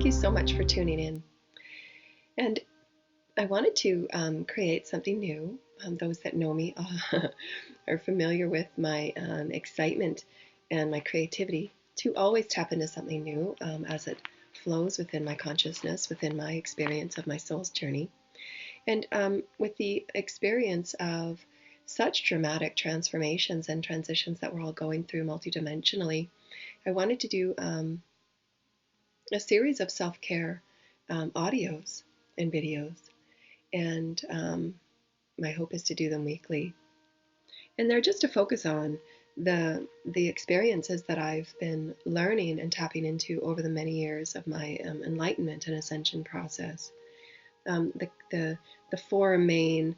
Thank you so much for tuning in. And I wanted to create something new. Those that know me are familiar with my excitement and my creativity to always tap into something new as it flows within my consciousness, within my experience of my soul's journey. And with the experience of such dramatic transformations and transitions that we're all going through multidimensionally, I wanted to do a series of self-care audios and videos, and my hope is to do them weekly. And they're just to focus on the experiences that I've been learning and tapping into over the many years of my enlightenment and ascension process. The four main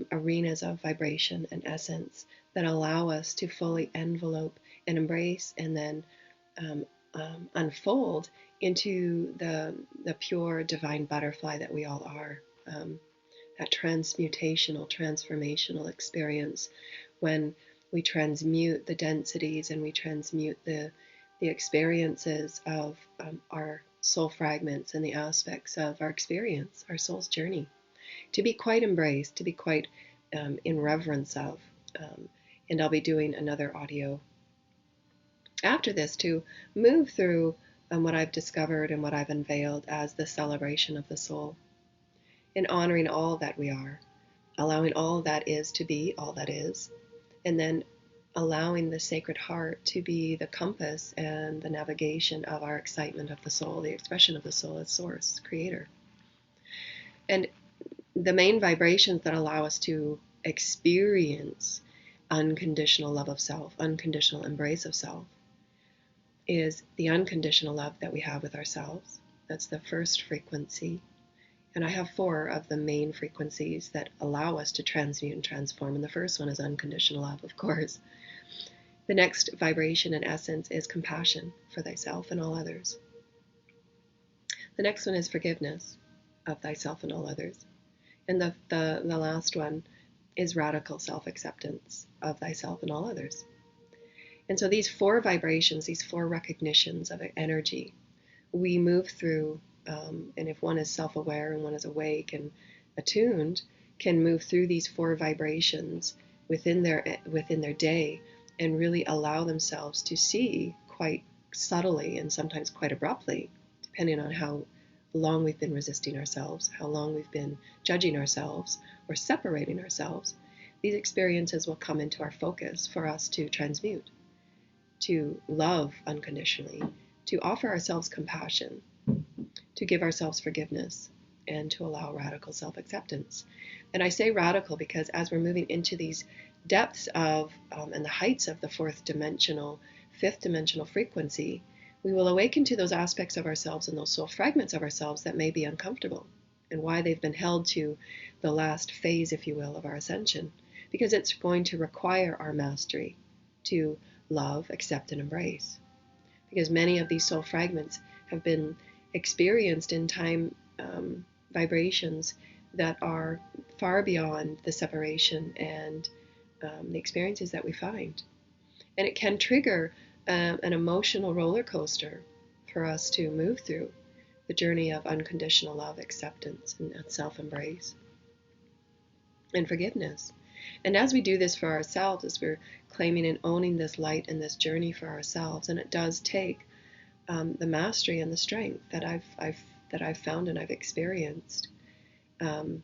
arenas of vibration and essence that allow us to fully envelope and embrace and then unfold into the pure divine butterfly that we all are. That transmutational, transformational experience when we transmute the densities and we transmute the experiences of our soul fragments and the aspects of our experience, our soul's journey, to be quite embraced, to be quite in reverence of. And I'll be doing another audio after this to move through what I've discovered and what I've unveiled as the celebration of the soul, in honoring all that we are, allowing all that is to be all that is, and then allowing the Sacred Heart to be the compass and the navigation of our excitement of the soul, the expression of the soul as source, creator. And the main vibrations that allow us to experience unconditional love of self, unconditional embrace of self, is the unconditional love that we have with ourselves. That's the first frequency. And I have four of the main frequencies that allow us to transmute and transform. And the first one is unconditional love, of course. The next vibration and essence is compassion for thyself and all others. The next one is forgiveness of thyself and all others. And the last one is radical self-acceptance of thyself and all others. And so these four vibrations, these four recognitions of energy, we move through, and if one is self-aware and one is awake and attuned, can move through these four vibrations within their day and really allow themselves to see quite subtly and sometimes quite abruptly, depending on how long we've been resisting ourselves, how long we've been judging ourselves or separating ourselves. These experiences will come into our focus for us to transmute, to love unconditionally, to offer ourselves compassion, to give ourselves forgiveness, and to allow radical self-acceptance. And I say radical because as we're moving into these depths of and the heights of the fifth dimensional frequency, we will awaken to those aspects of ourselves and those soul fragments of ourselves that may be uncomfortable, and why they've been held to the last phase, if you will, of our ascension, because it's going to require our mastery to love, accept, and embrace. Because many of these soul fragments have been experienced in time vibrations that are far beyond the separation and the experiences that we find. And it can trigger an emotional roller coaster for us to move through the journey of unconditional love, acceptance, and self-embrace, and forgiveness. And as we do this for ourselves, as we're claiming and owning this light and this journey for ourselves, and it does take the mastery and the strength that I've found and I've experienced in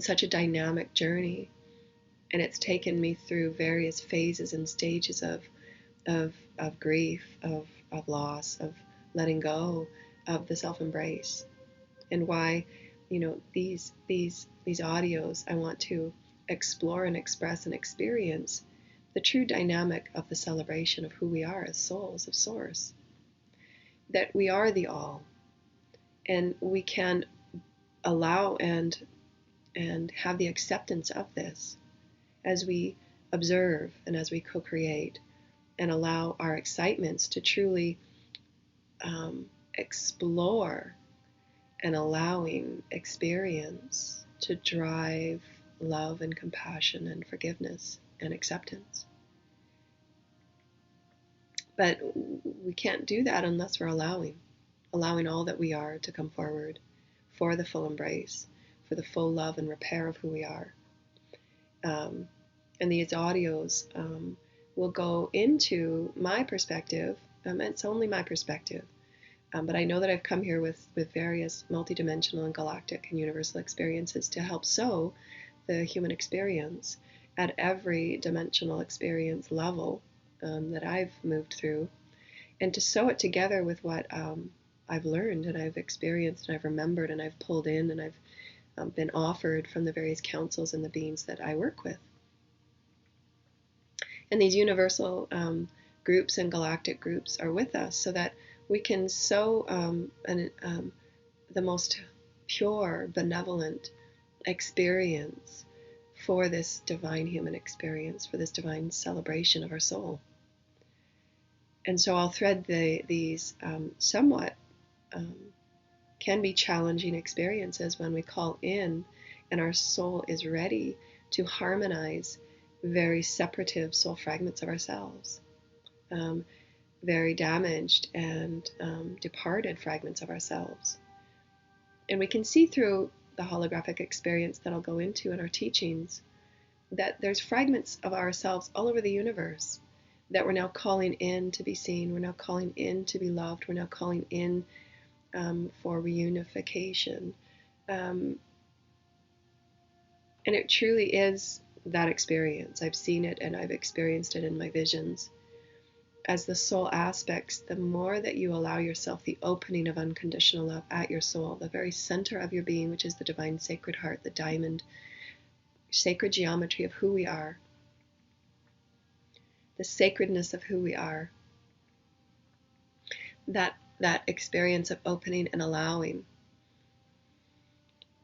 such a dynamic journey, and it's taken me through various phases and stages of grief, of loss, of letting go, of the self-embrace, and why, these audios, I want to explore and express and experience the true dynamic of the celebration of who we are as souls of Source, that we are the all, and we can allow and have the acceptance of this as we observe and as we co-create and allow our excitements to truly explore and allowing experience to drive love and compassion and forgiveness and acceptance. But we can't do that unless we're allowing allowing all that we are to come forward for the full embrace, for the full love and repair of who we are. And these audios will go into my perspective. It's only my perspective. But I know that I've come here with various multidimensional and galactic and universal experiences to help sow the human experience at every dimensional experience level that I've moved through, and to sew it together with what I've learned and I've experienced and I've remembered and I've pulled in and I've been offered from the various councils and the beings that I work with. And these universal groups and galactic groups are with us so that we can sow the most pure, benevolent experience for this divine human experience, for this divine celebration of our soul. And so I'll thread these somewhat can be challenging experiences when we call in and our soul is ready to harmonize very separative soul fragments of ourselves, very damaged and departed fragments of ourselves. And we can see through the holographic experience that I'll go into in our teachings that there's fragments of ourselves all over the universe that we're now calling in to be seen, we're now calling in to be loved, we're now calling in for reunification. And it truly is that experience. I've seen it and I've experienced it in my visions. As the soul aspects, the more that you allow yourself the opening of unconditional love at your soul, the very center of your being, which is the divine sacred heart, the diamond, sacred geometry of who we are, the sacredness of who we are, that experience of opening and allowing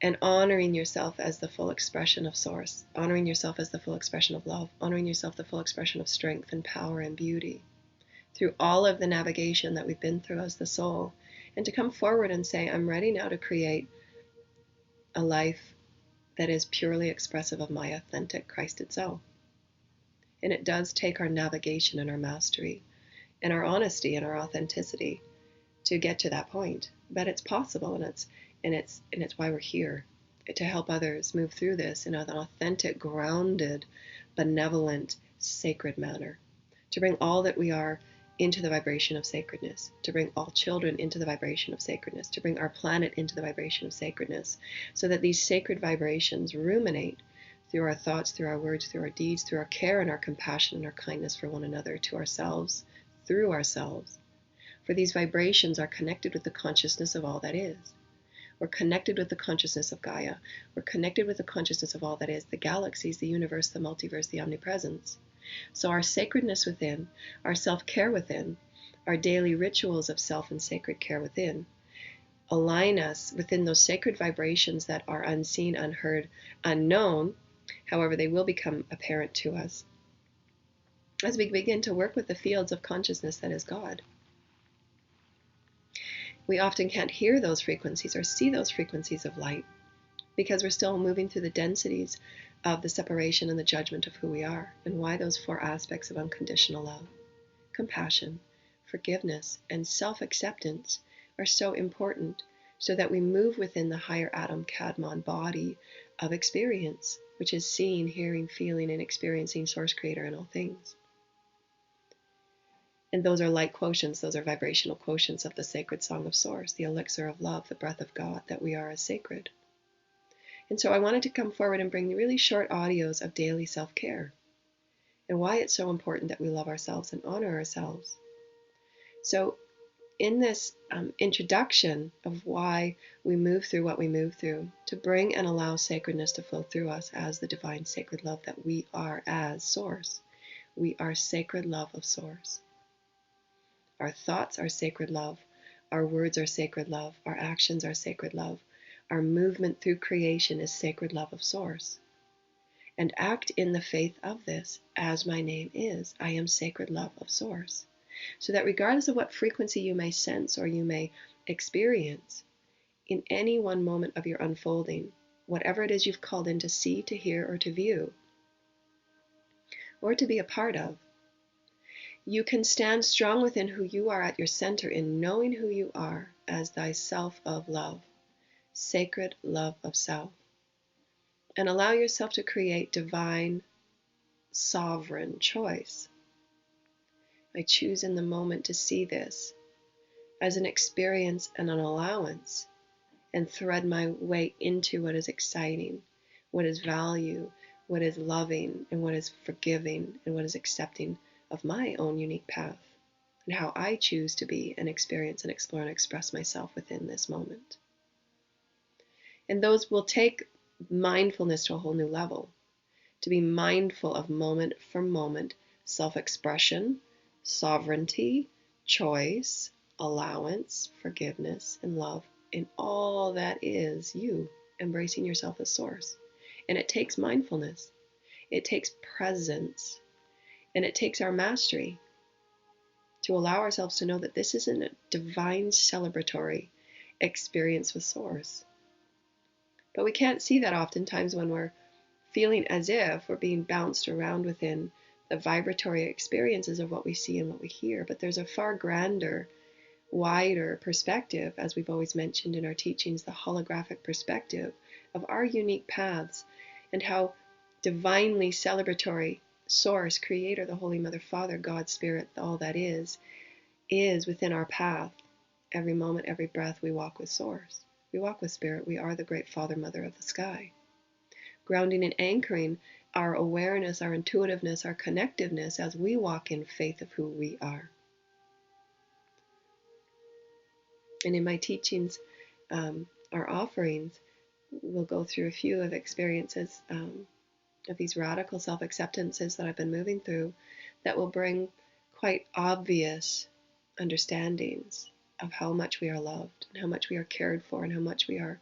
and honoring yourself as the full expression of source, honoring yourself as the full expression of love, honoring yourself the full expression of strength and power and beauty through all of the navigation that we've been through as the soul, and to come forward and say, I'm ready now to create a life that is purely expressive of my authentic Christed self. And it does take our navigation and our mastery and our honesty and our authenticity to get to that point. But it's possible, and it's why we're here, to help others move through this in an authentic, grounded, benevolent, sacred manner, to bring all that we are into the vibration of sacredness, to bring all children into the vibration of sacredness, to bring our planet into the vibration of sacredness, so that these sacred vibrations ruminate through our thoughts, through our words, through our deeds, through our care and our compassion and our kindness for one another, to ourselves, through ourselves. For these vibrations are connected with the consciousness of all that is. We're connected with the consciousness of Gaia. We're connected with the consciousness of all that is, the galaxies, the universe, the multiverse, the omnipresence. So our sacredness within, our self-care within, our daily rituals of self and sacred care within, align us within those sacred vibrations that are unseen, unheard, unknown. However, they will become apparent to us as we begin to work with the fields of consciousness that is God. We often can't hear those frequencies or see those frequencies of light because we're still moving through the densities of the separation and the judgment of who we are, and why those four aspects of unconditional love, compassion, forgiveness, and self-acceptance are so important, so that we move within the higher Adam Kadmon body of experience, which is seeing, hearing, feeling, and experiencing Source Creator in all things. And those are light quotients, those are vibrational quotients of the sacred song of Source, the elixir of love, the breath of God, that we are as sacred. And so I wanted to come forward and bring really short audios of daily self-care and why it's so important that we love ourselves and honor ourselves. So in this introduction of why we move through what we move through, to bring and allow sacredness to flow through us as the divine sacred love that we are as Source. We are sacred love of Source. Our thoughts are sacred love. Our words are sacred love. Our actions are sacred love. Our movement through creation is sacred love of Source. And act in the faith of this, as my name is. I am sacred love of Source. So that regardless of what frequency you may sense or you may experience, in any one moment of your unfolding, whatever it is you've called in to see, to hear, or to view, or to be a part of, You can stand strong within who you are at your center in knowing who you are as thyself of love, sacred love of self, and allow yourself to create divine, sovereign choice. I choose in the moment to see this as an experience and an allowance, and thread my way into what is exciting, what is value, what is loving, and what is forgiving, and what is accepting of my own unique path, and how I choose to be and experience and explore and express myself within this moment. And those will take mindfulness to a whole new level, to be mindful of moment for moment self-expression, sovereignty, choice, allowance, forgiveness, and love in all that is you, embracing yourself as source. And it takes mindfulness, it takes presence, and it takes our mastery to allow ourselves to know that this is a divine celebratory experience with source. But we can't see that oftentimes when we're feeling as if we're being bounced around within the vibratory experiences of what we see and what we hear. But there's a far grander, wider perspective, as we've always mentioned in our teachings, the holographic perspective of our unique paths, and how divinely celebratory Source, Creator, the Holy Mother, Father, God, Spirit, all that is within our path. Every moment, every breath, we walk with Source. We walk with Spirit. We are the great Father, Mother of the sky. Grounding and anchoring our awareness, our intuitiveness, our connectiveness as we walk in faith of who we are. And in my teachings, our offerings, we'll go through a few of experiences of these radical self-acceptances that I've been moving through that will bring quite obvious understandings of how much we are loved and how much we are cared for and how much we are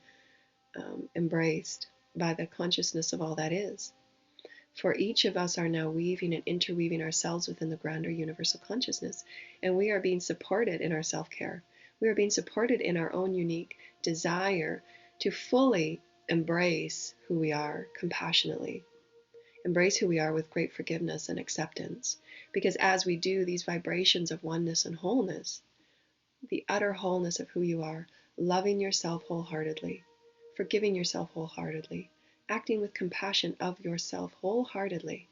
embraced by the consciousness of all that is. For each of us are now weaving and interweaving ourselves within the grander universal consciousness, and we are being supported in our self-care. We are being supported in our own unique desire to fully embrace who we are compassionately, embrace who we are with great forgiveness and acceptance. Because as we do these vibrations of oneness and wholeness, the utter wholeness of who you are, loving yourself wholeheartedly, forgiving yourself wholeheartedly, acting with compassion of yourself wholeheartedly,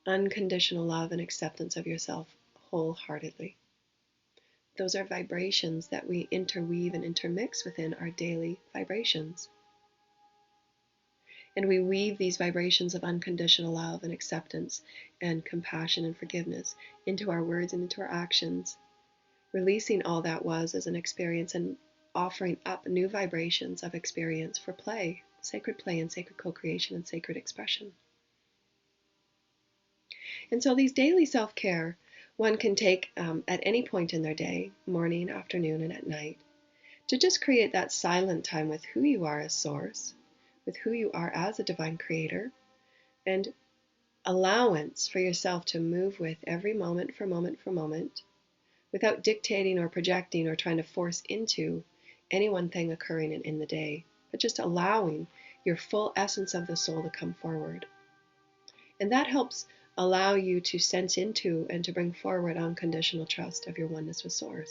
unconditional love and acceptance of yourself wholeheartedly. Those are vibrations that we interweave and intermix within our daily vibrations. And we weave these vibrations of unconditional love and acceptance and compassion and forgiveness into our words and into our actions, releasing all that was as an experience and offering up new vibrations of experience for play and sacred co-creation and sacred expression. And so these daily self-care one can take at any point in their day, morning, afternoon, and at night, to just create that silent time with who you are as source, with who you are as a divine creator, and allowance for yourself to move with every moment for moment for moment, without dictating or projecting or trying to force into any one thing occurring in the day, but just allowing your full essence of the soul to come forward. And that helps allow you to sense into and to bring forward unconditional trust of your oneness with Source.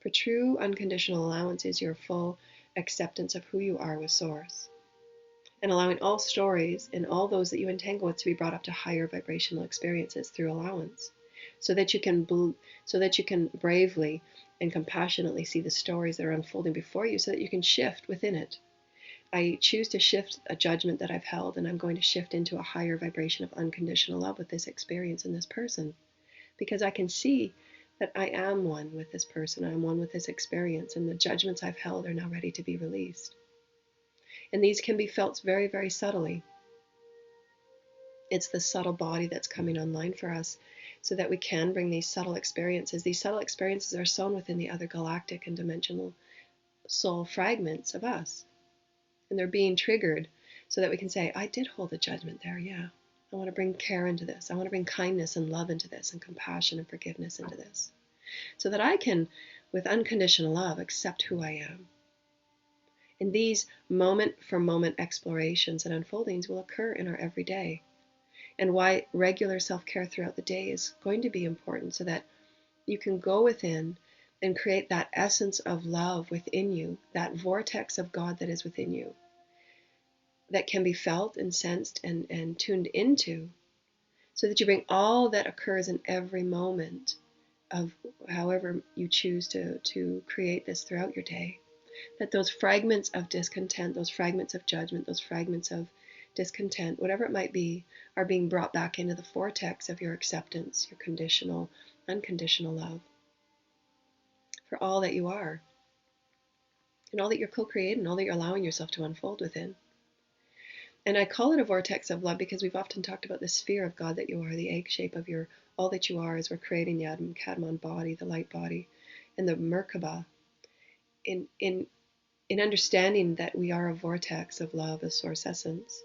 For true unconditional allowance is your full acceptance of who you are with Source, and allowing all stories and all those that you entangle with to be brought up to higher vibrational experiences through allowance, so that you can bravely and compassionately see the stories that are unfolding before you, so that you can shift within it. I choose to shift a judgment that I've held, and I'm going to shift into a higher vibration of unconditional love with this experience and this person, because I can see that I am one with this person, I'm one with this experience, and the judgments I've held are now ready to be released. And these can be felt very, very subtly. It's the subtle body that's coming online for us so that we can bring these subtle experiences. These subtle experiences are sown within the other galactic and dimensional soul fragments of us. And they're being triggered so that we can say, I did hold a judgment there, yeah. I want to bring care into this. I want to bring kindness and love into this, and compassion and forgiveness into this, so that I can, with unconditional love, accept who I am. And these moment-for-moment explorations and unfoldings will occur in our everyday. and why regular self-care throughout the day is going to be important, so that you can go within and create that essence of love within you, that vortex of God that is within you, that can be felt and sensed and tuned into, so that you bring all that occurs in every moment of however you choose to create this throughout your day, that those fragments of discontent, those fragments of judgment, those fragments of discontent, whatever it might be, are being brought back into the vortex of your acceptance, your conditional, unconditional love for all that you are, and all that you're co-creating, and all that you're allowing yourself to unfold within. And I call it a vortex of love because we've often talked about the sphere of God that you are, the egg shape of your all that you are, as we're creating the Adam Kadmon body, the light body, and the Merkaba. In understanding that we are a vortex of love as source essence,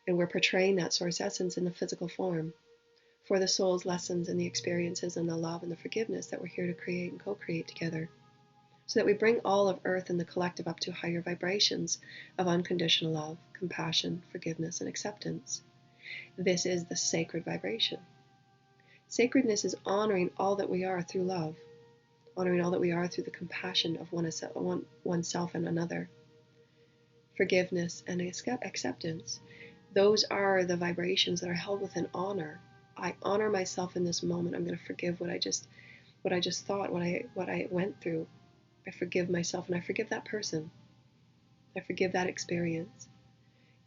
and we're portraying that source essence in the physical form for the soul's lessons and the experiences and the love and the forgiveness that we're here to create and co-create together, so that we bring all of Earth and the collective up to higher vibrations of unconditional love, compassion, forgiveness, and acceptance. This is the sacred vibration. Sacredness is honoring all that we are through love, honoring all that we are through the compassion of oneself and another, forgiveness and acceptance. Those are the vibrations that are held within honor. I honor myself in this moment. I'm going to forgive what I just thought, what I went through. I forgive myself, and I forgive that person. I forgive that experience.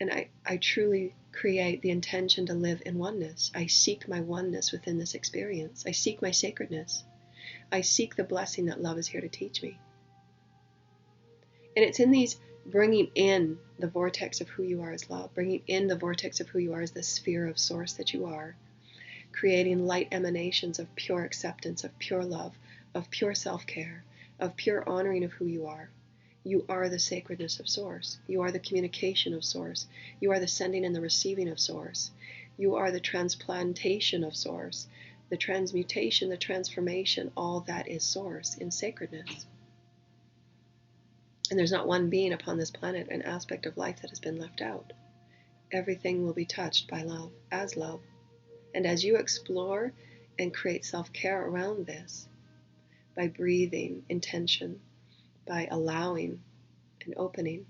And I truly create the intention to live in oneness. I seek my oneness within this experience. I seek my sacredness. I seek the blessing that love is here to teach me. And it's in these bringing in the vortex of who you are as love, bringing in the vortex of who you are as the sphere of source that you are, creating light emanations of pure acceptance, of pure love, of pure self-care, of pure honoring of who you are. You are the sacredness of source. You are the communication of source. You are the sending and the receiving of source. You are the transplantation of source, the transmutation, the transformation, all that is source in sacredness. And there's not one being upon this planet, an aspect of life, that has been left out. Everything will be touched by love, as love. And as you explore and create self-care around this, by breathing intention, by allowing and opening,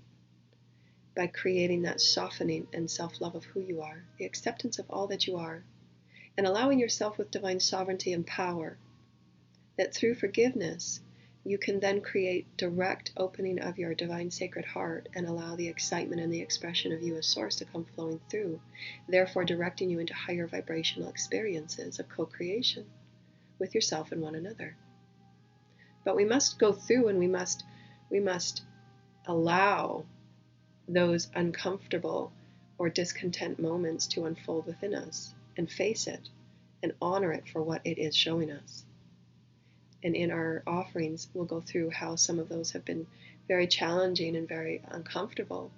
by creating that softening and self-love of who you are, the acceptance of all that you are, and allowing yourself with divine sovereignty and power, that through forgiveness, you can then create direct opening of your divine sacred heart and allow the excitement and the expression of you as source to come flowing through, therefore directing you into higher vibrational experiences of co-creation with yourself and one another. But we must go through, and we must allow those uncomfortable or discontent moments to unfold within us, and face it and honor it for what it is showing us. And in our offerings, we'll go through how some of those have been very challenging and very uncomfortable,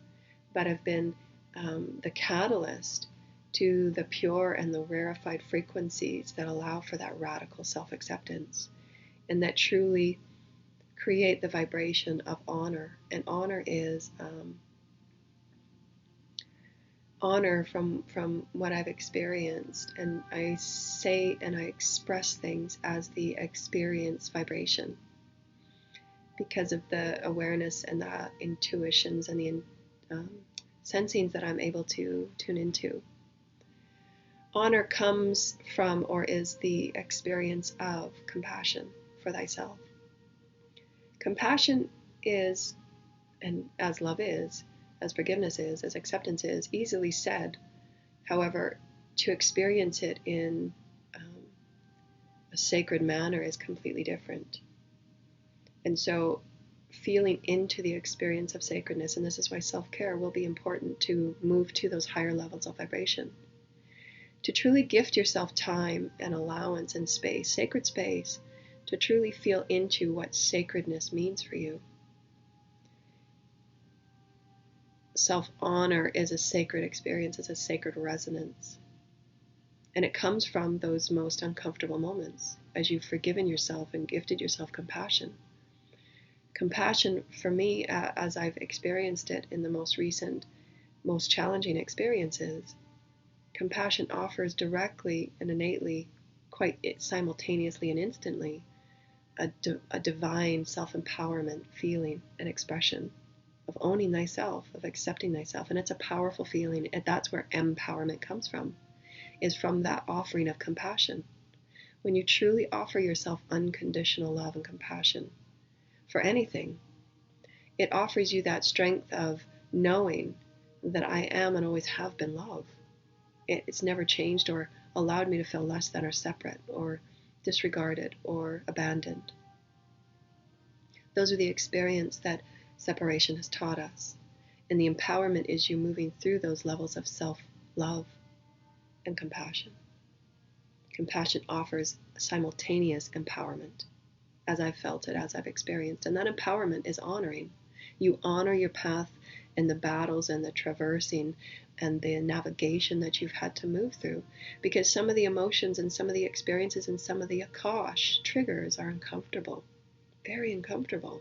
but have been the catalyst to the pure and the rarefied frequencies that allow for that radical self-acceptance, and that truly create the vibration of honor. And honor is honor from what I've experienced, and I say and I express things as the experience vibration because of the awareness and the intuitions and the sensings that I'm able to tune into. Honor comes from, or is, the experience of compassion for thyself. Compassion is, and as love is, as forgiveness is, as acceptance is, easily said. However, to experience it in a sacred manner is completely different. And so feeling into the experience of sacredness, and this is why self-care will be important to move to those higher levels of vibration. To truly gift yourself time and allowance and space, sacred space, to truly feel into what sacredness means for you. Self-honor is a sacred experience, it's a sacred resonance. And it comes from those most uncomfortable moments, as you've forgiven yourself and gifted yourself compassion. Compassion, for me, as I've experienced it in the most recent, most challenging experiences, Compassion offers directly and innately, quite simultaneously and instantly, a divine self-empowerment feeling and expression of owning thyself, of accepting thyself. And it's a powerful feeling, and that's where empowerment comes from, is from that offering of compassion. When you truly offer yourself unconditional love and compassion for anything, it offers you that strength of knowing that I am and always have been love. It's never changed or allowed me to feel less than or separate or disregarded or abandoned. Those are the experience that separation has taught us. And the empowerment is you moving through those levels of self-love and compassion. Compassion offers simultaneous empowerment, as I've felt it, as I've experienced. And that empowerment is honoring. You honor your path and the battles and the traversing and the navigation that you've had to move through. Because some of the emotions and some of the experiences and some of the Akash triggers are uncomfortable, very uncomfortable.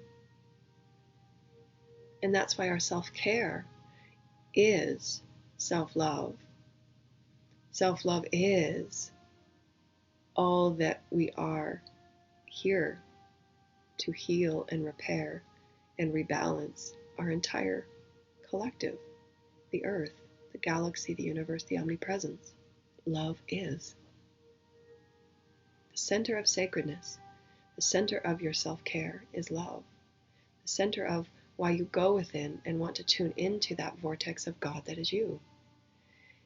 And that's why our self-care is self-love. Self-love is all that we are here to heal and repair and rebalance our entire collective, the earth, the galaxy, the universe, the omnipresence. Love is the center of sacredness. The center of your self-care is love. The center of why you go within and want to tune into that vortex of God that is you.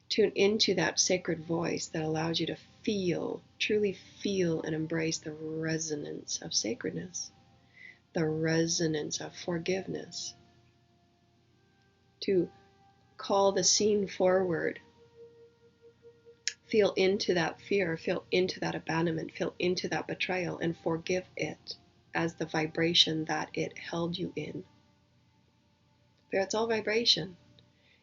Tune into that sacred voice that allows you to feel, truly feel and embrace the resonance of sacredness, the resonance of forgiveness. To call the scene forward, feel into that fear, feel into that abandonment, feel into that betrayal, and forgive it as the vibration that it held you in. But it's all vibration.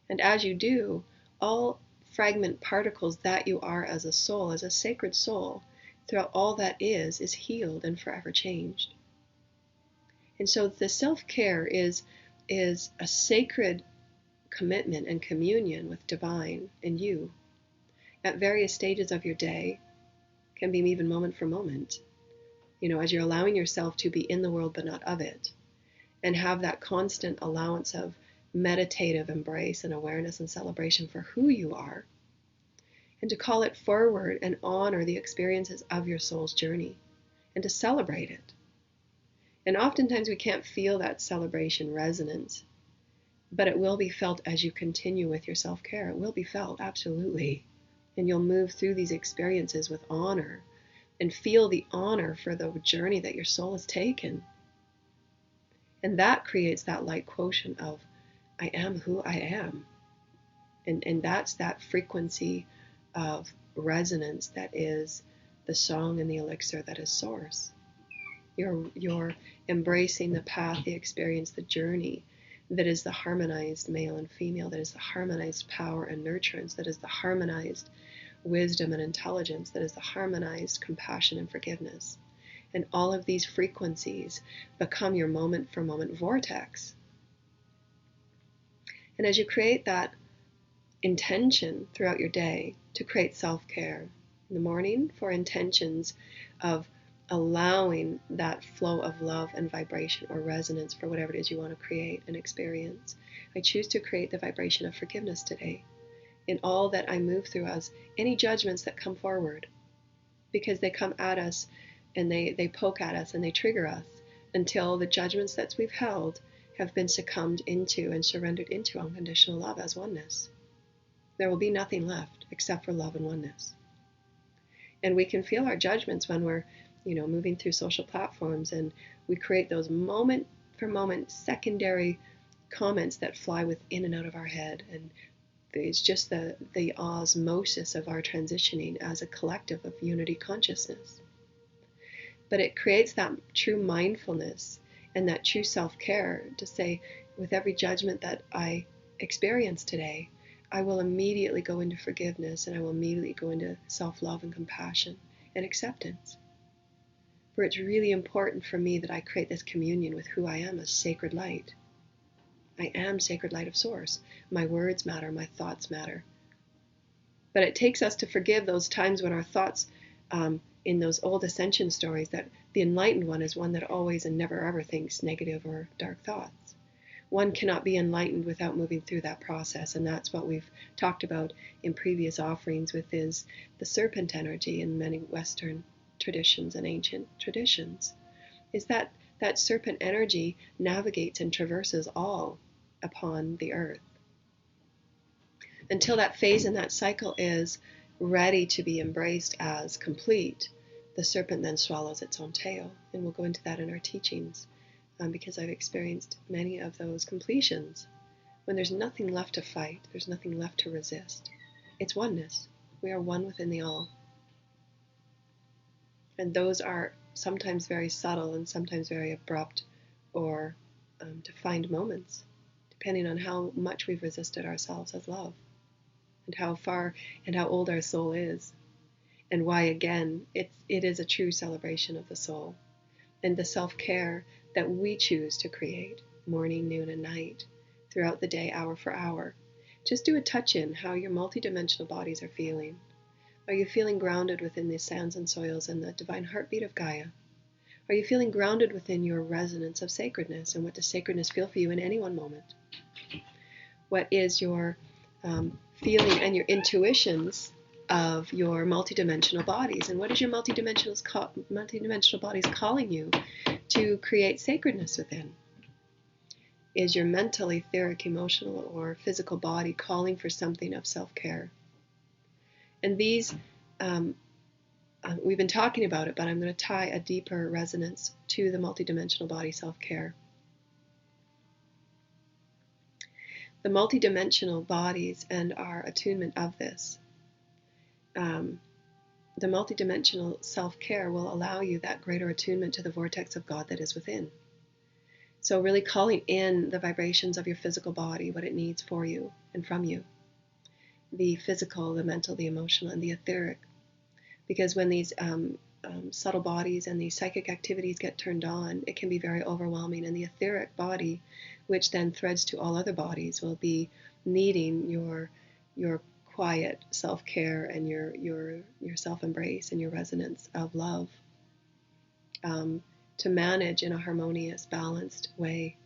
And as you do, all fragment particles that you are as a soul, as a sacred soul, throughout all that is healed and forever changed. And so the self-care is a sacred commitment and communion with divine and you at various stages of your day, can be even moment for moment, as you're allowing yourself to be in the world but not of it, and have that constant allowance of meditative embrace and awareness and celebration for who you are, and to call it forward and honor the experiences of your soul's journey, and to celebrate it. And oftentimes we can't feel that celebration resonance, but it will be felt as you continue with your self-care. It will be felt, absolutely. And you'll move through these experiences with honor and feel the honor for the journey that your soul has taken. And that creates that light quotient of, I am who I am. And that's that frequency of resonance that is the song and the elixir that is source. You're embracing the path, the experience, the journey that is the harmonized male and female, that is the harmonized power and nurturance, that is the harmonized wisdom and intelligence, that is the harmonized compassion and forgiveness. And all of these frequencies become your moment for moment vortex. And as you create that intention throughout your day to create self-care, in the morning for intentions of allowing that flow of love and vibration or resonance for whatever it is you want to create and experience. I choose to create the vibration of forgiveness today in all that I move through, as any judgments that come forward, because they come at us and they poke at us and they trigger us until the judgments that we've held have been succumbed into and surrendered into unconditional love as oneness. There will be nothing left except for love and oneness. And we can feel our judgments when we're moving through social platforms, and we create those moment for moment secondary comments that fly within and out of our head. And it's just the osmosis of our transitioning as a collective of unity consciousness. But it creates that true mindfulness and that true self-care to say, with every judgment that I experience today, I will immediately go into forgiveness, and I will immediately go into self-love and compassion and acceptance. For it's really important for me that I create this communion with who I am as sacred light. I am sacred light of source. My words matter, my thoughts matter. But it takes us to forgive those times when our thoughts, in those old ascension stories, that the enlightened one is one that always and never ever thinks negative or dark thoughts. One cannot be enlightened without moving through that process, and that's what we've talked about in previous offerings with is the serpent energy in many Western traditions and ancient traditions, is that that serpent energy navigates and traverses all upon the earth. Until that phase in that cycle is ready to be embraced as complete, the serpent then swallows its own tail. And we'll go into that in our teachings, because I've experienced many of those completions when there's nothing left to fight, there's nothing left to resist. It's oneness. We are one within the all. And those are sometimes very subtle and sometimes very abrupt or defined moments, depending on how much we've resisted ourselves as love, and how far and how old our soul is, and why, again, it is a true celebration of the soul and the self-care that we choose to create morning, noon, and night throughout the day, hour for hour. Just do a touch-in how your multidimensional bodies are feeling. Are you feeling grounded within the sands and soils and the divine heartbeat of Gaia? Are you feeling grounded within your resonance of sacredness? And what does sacredness feel for you in any one moment? What is your feeling and your intuitions of your multidimensional bodies? And what is your multidimensional bodies calling you to create sacredness within? Is your mental, etheric, emotional, or physical body calling for something of self-care? And these, we've been talking about it, but I'm going to tie a deeper resonance to the multidimensional body self-care. The multidimensional bodies and our attunement of this, the multidimensional self-care will allow you that greater attunement to the vortex of God that is within. So really calling in the vibrations of your physical body, what it needs for you and from you. The physical, the mental, the emotional, and the etheric. Because when these subtle bodies and these psychic activities get turned on, it can be very overwhelming. And the etheric body, which then threads to all other bodies, will be needing your quiet self-care and your self-embrace and your resonance of love, to manage in a harmonious, balanced way,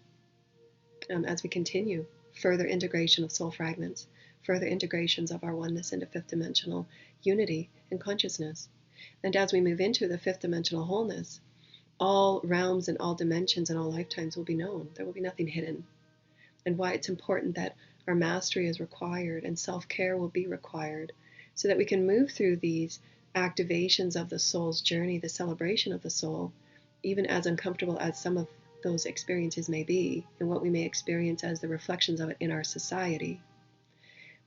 as we continue further integration of soul fragments, further integrations of our oneness into fifth dimensional unity and consciousness. And as we move into the fifth dimensional wholeness, all realms and all dimensions and all lifetimes will be known. There will be nothing hidden. And why it's important that our mastery is required and self-care will be required, so that we can move through these activations of the soul's journey, the celebration of the soul, even as uncomfortable as some of those experiences may be, and what we may experience as the reflections of it in our society.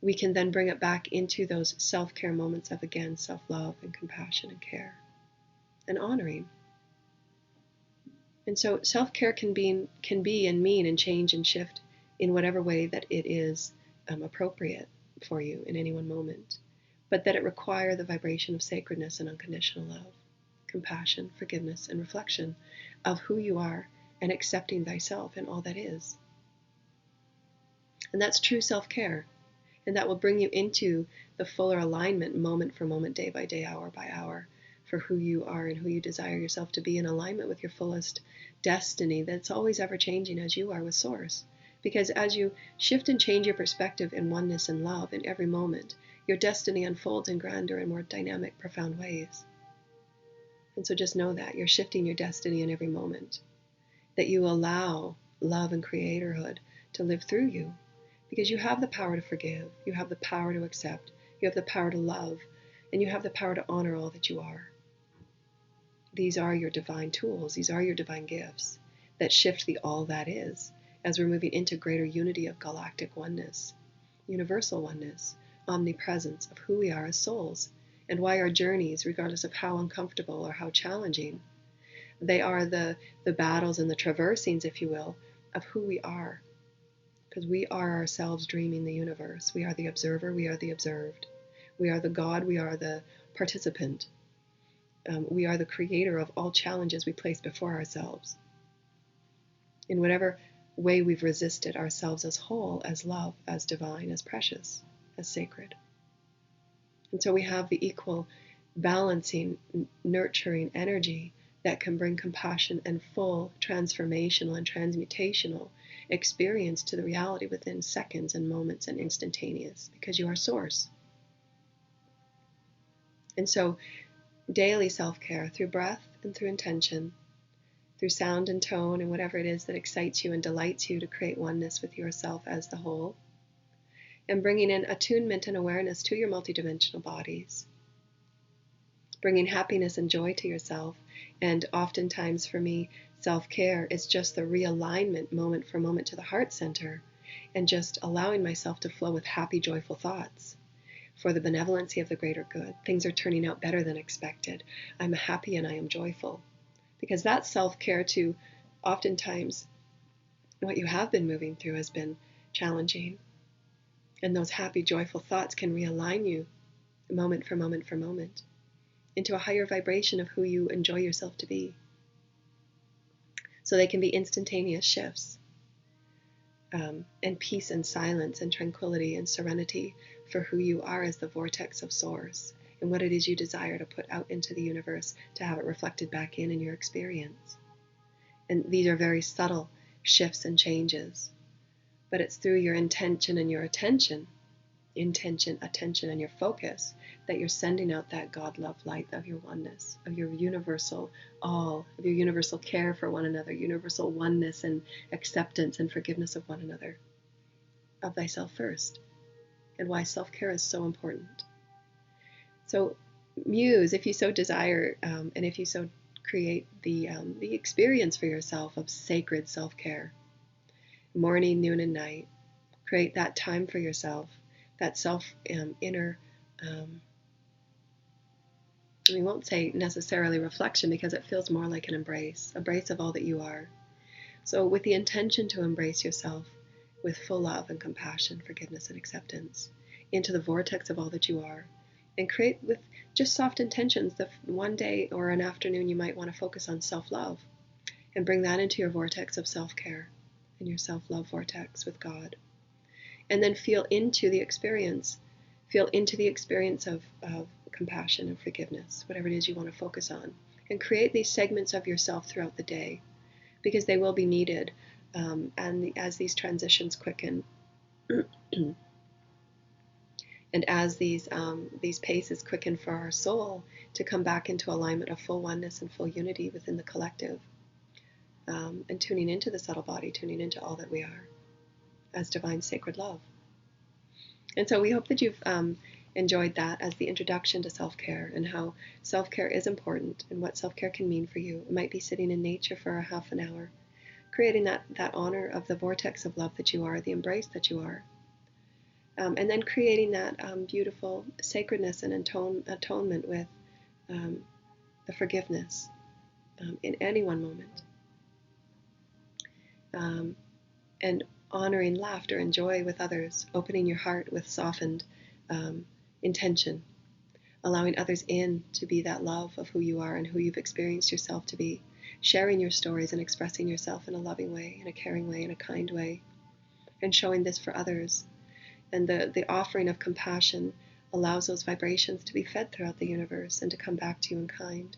We can then bring it back into those self-care moments of, again, self-love and compassion and care and honoring. And so self-care can be and mean and change and shift in whatever way that it is appropriate for you in any one moment, but that it require the vibration of sacredness and unconditional love, compassion, forgiveness, and reflection of who you are and accepting thyself in all that is. And that's true self-care. And that will bring you into the fuller alignment, moment for moment, day by day, hour by hour, for who you are and who you desire yourself to be, in alignment with your fullest destiny that's always ever changing, as you are with Source. Because as you shift and change your perspective in oneness and love in every moment, your destiny unfolds in grander and more dynamic, profound ways. And so just know that you're shifting your destiny in every moment, that you allow love and creatorhood to live through you. Because you have the power to forgive, you have the power to accept, you have the power to love, and you have the power to honor all that you are. These are your divine tools, these are your divine gifts that shift the all that is, as we're moving into greater unity of galactic oneness, universal oneness, omnipresence of who we are as souls, and why our journeys, regardless of how uncomfortable or how challenging, they are the battles and the traversing's, if you will, of who we are. Because we are ourselves dreaming the universe. We are the observer, we are the observed. We are the God, we are the participant. We are the creator of all challenges we place before ourselves. In whatever way we've resisted ourselves as whole, as love, as divine, as precious, as sacred. And so we have the equal, balancing, nurturing energy that can bring compassion and full transformational and transmutational experience to the reality within seconds and moments and instantaneous, because you are source. And so daily self-care through breath and through intention, through sound and tone and whatever it is that excites you and delights you to create oneness with yourself as the whole, and bringing in attunement and awareness to your multidimensional bodies, bringing happiness and joy to yourself. And oftentimes for me, self-care is just the realignment moment for moment to the heart center, and just allowing myself to flow with happy, joyful thoughts for the benevolency of the greater good. Things are turning out better than expected. I'm happy and I am joyful. Because that's self-care too. Oftentimes, what you have been moving through has been challenging. And those happy, joyful thoughts can realign you moment for moment for moment into a higher vibration of who you enjoy yourself to be. So they can be instantaneous shifts, and peace and silence and tranquility and serenity for who you are as the vortex of source, and what it is you desire to put out into the universe to have it reflected back in your experience. And these are very subtle shifts and changes, but it's through your intention and your attention, attention, and your focus that you're sending out that God love light of your oneness, of your universal all, of your universal care for one another, universal oneness and acceptance and forgiveness of one another, of thyself first, and why self-care is so important. So muse, if you so desire, and if you so create the experience for yourself of sacred self-care, morning, noon, and night. Create that time for yourself, that inner, we won't say necessarily reflection, because it feels more like an embrace of all that you are. So with the intention to embrace yourself with full love and compassion, forgiveness and acceptance, into the vortex of all that you are, and create with just soft intentions. The one day or an afternoon you might want to focus on self-love, and bring that into your vortex of self-care and your self-love vortex with God. And then feel into the experience of compassion and forgiveness, whatever it is you want to focus on, and create these segments of yourself throughout the day, because they will be needed, and as these transitions quicken, and as these paces quicken for our soul to come back into alignment of full oneness and full unity within the collective, and tuning into the subtle body, tuning into all that we are as divine sacred love. And so we hope that you've enjoyed that as the introduction to self-care, and how self-care is important and what self-care can mean for you. It might be sitting in nature for a half an hour, creating that honor of the vortex of love that you are, the embrace that you are. And then creating that beautiful sacredness and atonement with the forgiveness in any one moment. And honoring laughter and joy with others, opening your heart with softened intention, allowing others in to be that love of who you are and who you've experienced yourself to be, sharing your stories and expressing yourself in a loving way, in a caring way, in a kind way, and showing this for others. And the offering of compassion allows those vibrations to be fed throughout the universe and to come back to you in kind.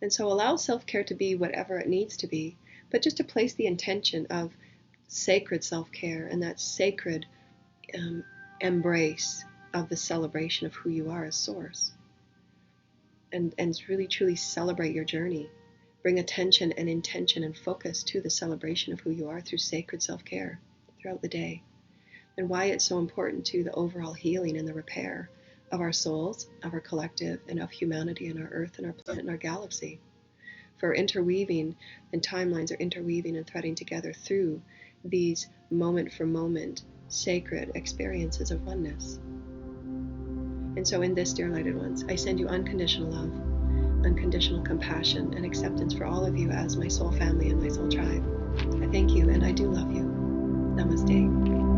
And so allow self-care to be whatever it needs to be, but just to place the intention of sacred self-care and that sacred embrace of the celebration of who you are as source. And really truly celebrate your journey. Bring attention and intention and focus to the celebration of who you are through sacred self-care throughout the day. And why it's so important to the overall healing and the repair of our souls, of our collective, and of humanity and our earth and our planet and our galaxy. For interweaving, and timelines are interweaving and threading together through these moment for moment sacred experiences of oneness. And so in this, dear lighted ones, I send you unconditional love, unconditional compassion and acceptance for all of you as my soul family and my soul tribe. I thank you and I do love you. Namaste.